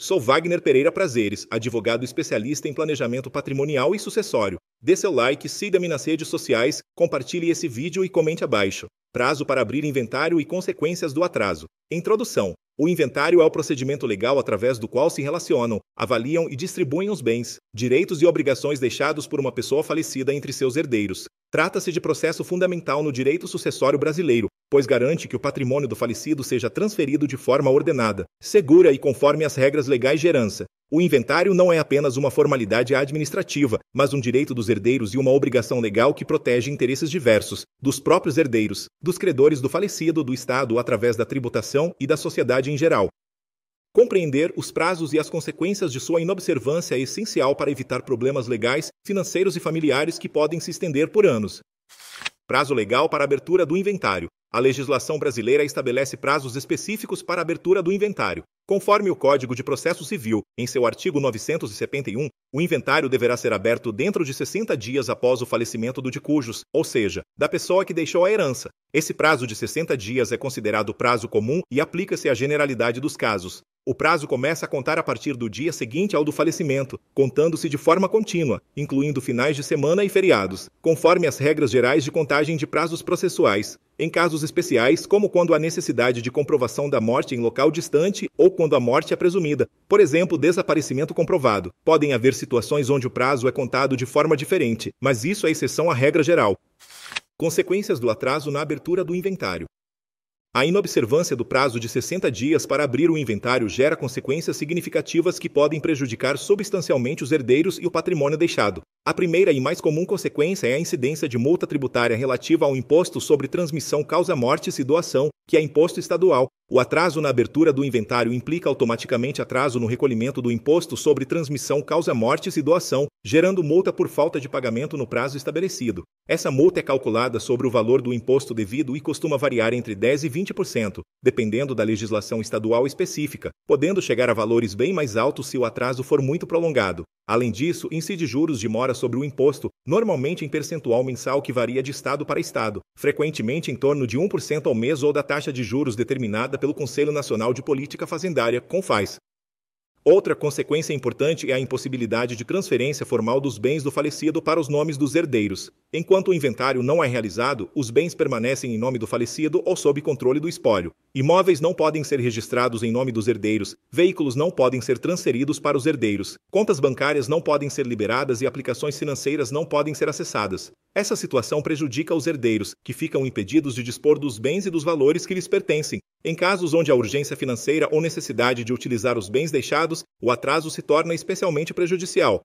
Sou Wagner Pereira Prazeres, advogado especialista em planejamento patrimonial e sucessório. Dê seu like, siga-me nas redes sociais, compartilhe esse vídeo e comente abaixo. Prazo para abrir inventário e consequências do atraso. Introdução. O inventário é o procedimento legal através do qual se relacionam, avaliam e distribuem os bens, direitos e obrigações deixados por uma pessoa falecida entre seus herdeiros. Trata-se de processo fundamental no direito sucessório brasileiro, pois garante que o patrimônio do falecido seja transferido de forma ordenada, segura e conforme as regras legais de herança. O inventário não é apenas uma formalidade administrativa, mas um direito dos herdeiros e uma obrigação legal que protege interesses diversos, dos próprios herdeiros, dos credores do falecido, do Estado através da tributação e da sociedade em geral. Compreender os prazos e as consequências de sua inobservância é essencial para evitar problemas legais, financeiros e familiares que podem se estender por anos. Prazo legal para a abertura do inventário. A legislação brasileira estabelece prazos específicos para a abertura do inventário. Conforme o Código de Processo Civil, em seu artigo 971, o inventário deverá ser aberto dentro de 60 dias após o falecimento do de cujos, ou seja, da pessoa que deixou a herança. Esse prazo de 60 dias é considerado prazo comum e aplica-se à generalidade dos casos. O prazo começa a contar a partir do dia seguinte ao do falecimento, contando-se de forma contínua, incluindo finais de semana e feriados, conforme as regras gerais de contagem de prazos processuais. Em casos especiais, como quando há necessidade de comprovação da morte em local distante ou quando a morte é presumida, por exemplo, desaparecimento comprovado, podem haver situações onde o prazo é contado de forma diferente, mas isso é exceção à regra geral. Consequências do atraso na abertura do inventário. A inobservância do prazo de 60 dias para abrir o inventário gera consequências significativas que podem prejudicar substancialmente os herdeiros e o patrimônio deixado. A primeira e mais comum consequência é a incidência de multa tributária relativa ao imposto sobre transmissão causa-mortis e doação, que é imposto estadual. O atraso na abertura do inventário implica automaticamente atraso no recolhimento do imposto sobre transmissão causa-mortis e doação, gerando multa por falta de pagamento no prazo estabelecido. Essa multa é calculada sobre o valor do imposto devido e costuma variar entre 10% e 20%, dependendo da legislação estadual específica, podendo chegar a valores bem mais altos se o atraso for muito prolongado. Além disso, incide juros de mora sobre o imposto, normalmente em percentual mensal que varia de estado para estado, frequentemente em torno de 1% ao mês ou da taxa de juros determinada pelo Conselho Nacional de Política Fazendária, CONFAS. Outra consequência importante é a impossibilidade de transferência formal dos bens do falecido para os nomes dos herdeiros. Enquanto o inventário não é realizado, os bens permanecem em nome do falecido ou sob controle do espólio. Imóveis não podem ser registrados em nome dos herdeiros, veículos não podem ser transferidos para os herdeiros, contas bancárias não podem ser liberadas e aplicações financeiras não podem ser acessadas. Essa situação prejudica os herdeiros, que ficam impedidos de dispor dos bens e dos valores que lhes pertencem. Em casos onde há urgência financeira ou necessidade de utilizar os bens deixados, o atraso se torna especialmente prejudicial.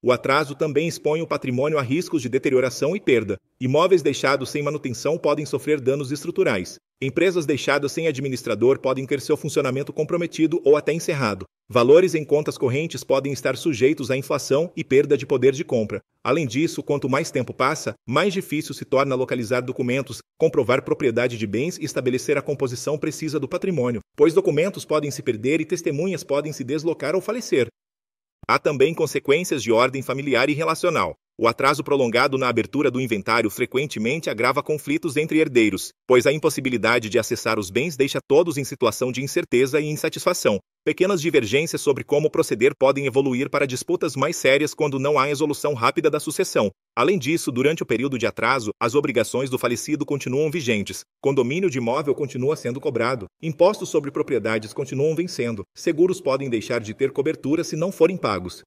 O atraso também expõe o patrimônio a riscos de deterioração e perda. Imóveis deixados sem manutenção podem sofrer danos estruturais. Empresas deixadas sem administrador podem ter seu funcionamento comprometido ou até encerrado. Valores em contas correntes podem estar sujeitos à inflação e perda de poder de compra. Além disso, quanto mais tempo passa, mais difícil se torna localizar documentos, comprovar propriedade de bens e estabelecer a composição precisa do patrimônio, pois documentos podem se perder e testemunhas podem se deslocar ou falecer. Há também consequências de ordem familiar e relacional. O atraso prolongado na abertura do inventário frequentemente agrava conflitos entre herdeiros, pois a impossibilidade de acessar os bens deixa todos em situação de incerteza e insatisfação. Pequenas divergências sobre como proceder podem evoluir para disputas mais sérias quando não há resolução rápida da sucessão. Além disso, durante o período de atraso, as obrigações do falecido continuam vigentes, condomínio de imóvel continua sendo cobrado, impostos sobre propriedades continuam vencendo, seguros podem deixar de ter cobertura se não forem pagos.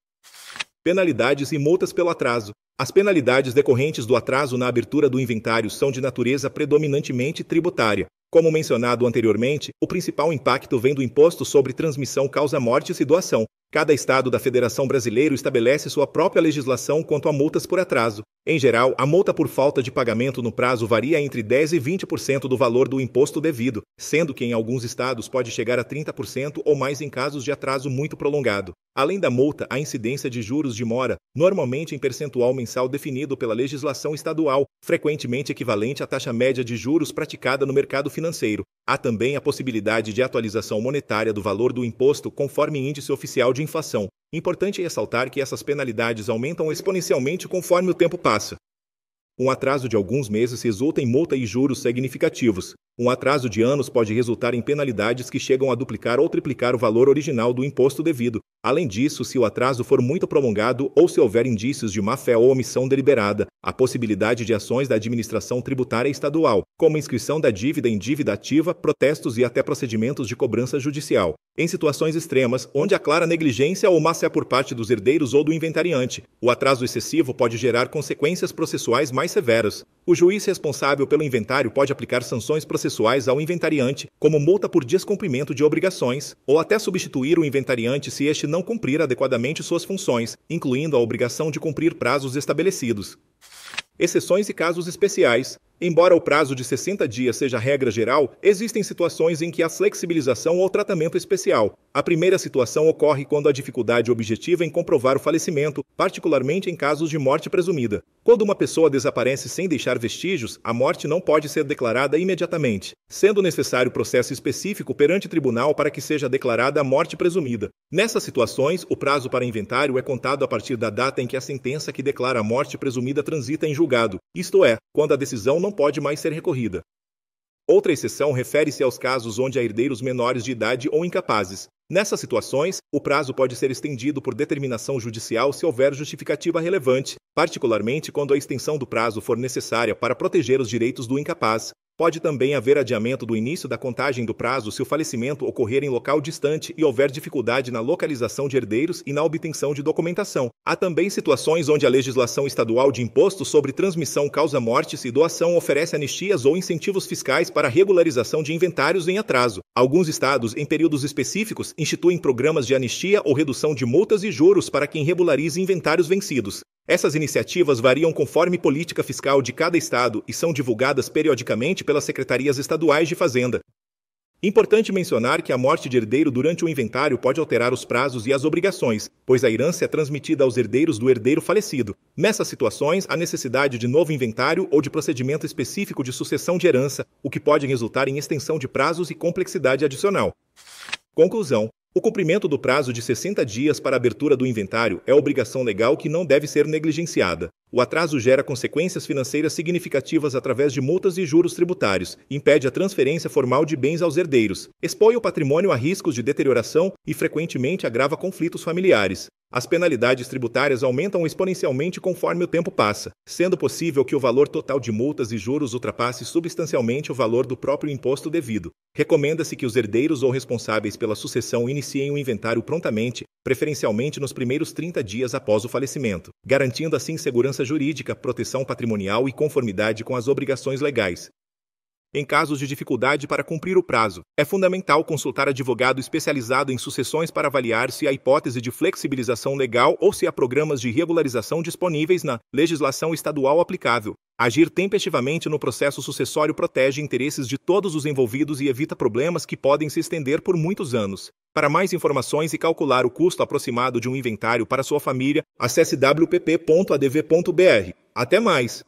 Penalidades e multas pelo atraso. As penalidades decorrentes do atraso na abertura do inventário são de natureza predominantemente tributária. Como mencionado anteriormente, o principal impacto vem do imposto sobre transmissão causa-mortis e doação. Cada estado da Federação Brasileira estabelece sua própria legislação quanto a multas por atraso. Em geral, a multa por falta de pagamento no prazo varia entre 10% e 20% do valor do imposto devido, sendo que em alguns estados pode chegar a 30% ou mais em casos de atraso muito prolongado. Além da multa, a incidência de juros de mora, normalmente em percentual mensal definido pela legislação estadual, frequentemente equivalente à taxa média de juros praticada no mercado financeiro. Há também a possibilidade de atualização monetária do valor do imposto conforme índice oficial de inflação. Importante ressaltar que essas penalidades aumentam exponencialmente conforme o tempo passa. Um atraso de alguns meses resulta em multa e juros significativos. Um atraso de anos pode resultar em penalidades que chegam a duplicar ou triplicar o valor original do imposto devido. Além disso, se o atraso for muito prolongado ou se houver indícios de má-fé ou omissão deliberada, a possibilidade de ações da administração tributária estadual, como inscrição da dívida em dívida ativa, protestos e até procedimentos de cobrança judicial. Em situações extremas, onde há clara negligência ou má-fé por parte dos herdeiros ou do inventariante, o atraso excessivo pode gerar consequências processuais mais severas. O juiz responsável pelo inventário pode aplicar sanções processuais ao inventariante, como multa por descumprimento de obrigações, ou até substituir o inventariante se este não cumprir adequadamente suas funções, incluindo a obrigação de cumprir prazos estabelecidos. Exceções e casos especiais. Embora o prazo de 60 dias seja a regra geral, existem situações em que há flexibilização ou tratamento especial. A primeira situação ocorre quando há dificuldade objetiva em comprovar o falecimento, particularmente em casos de morte presumida. Quando uma pessoa desaparece sem deixar vestígios, a morte não pode ser declarada imediatamente, sendo necessário processo específico perante tribunal para que seja declarada a morte presumida. Nessas situações, o prazo para inventário é contado a partir da data em que a sentença que declara a morte presumida transita em julgado, isto é, quando a decisão não pode mais ser recorrida. Outra exceção refere-se aos casos onde há herdeiros menores de idade ou incapazes. Nessas situações, o prazo pode ser estendido por determinação judicial se houver justificativa relevante, particularmente quando a extensão do prazo for necessária para proteger os direitos do incapaz. Pode também haver adiamento do início da contagem do prazo se o falecimento ocorrer em local distante e houver dificuldade na localização de herdeiros e na obtenção de documentação. Há também situações onde a legislação estadual de imposto sobre transmissão causa-mortes e doação oferece anistias ou incentivos fiscais para a regularização de inventários em atraso. Alguns estados, em períodos específicos, instituem programas de anistia ou redução de multas e juros para quem regularize inventários vencidos. Essas iniciativas variam conforme política fiscal de cada estado e são divulgadas periodicamente pelas secretarias estaduais de Fazenda. Importante mencionar que a morte de herdeiro durante o inventário pode alterar os prazos e as obrigações, pois a herança é transmitida aos herdeiros do herdeiro falecido. Nessas situações, há necessidade de novo inventário ou de procedimento específico de sucessão de herança, o que pode resultar em extensão de prazos e complexidade adicional. Conclusão. O cumprimento do prazo de 60 dias para a abertura do inventário é obrigação legal que não deve ser negligenciada. O atraso gera consequências financeiras significativas através de multas e juros tributários, impede a transferência formal de bens aos herdeiros, expõe o patrimônio a riscos de deterioração e frequentemente agrava conflitos familiares. As penalidades tributárias aumentam exponencialmente conforme o tempo passa, sendo possível que o valor total de multas e juros ultrapasse substancialmente o valor do próprio imposto devido. Recomenda-se que os herdeiros ou responsáveis pela sucessão iniciem o inventário prontamente, preferencialmente nos primeiros 30 dias após o falecimento, garantindo assim segurança jurídica, proteção patrimonial e conformidade com as obrigações legais. Em casos de dificuldade para cumprir o prazo, é fundamental consultar advogado especializado em sucessões para avaliar se há hipótese de flexibilização legal ou se há programas de regularização disponíveis na legislação estadual aplicável. Agir tempestivamente no processo sucessório protege interesses de todos os envolvidos e evita problemas que podem se estender por muitos anos. Para mais informações e calcular o custo aproximado de um inventário para sua família, acesse wpp.adv.br. Até mais!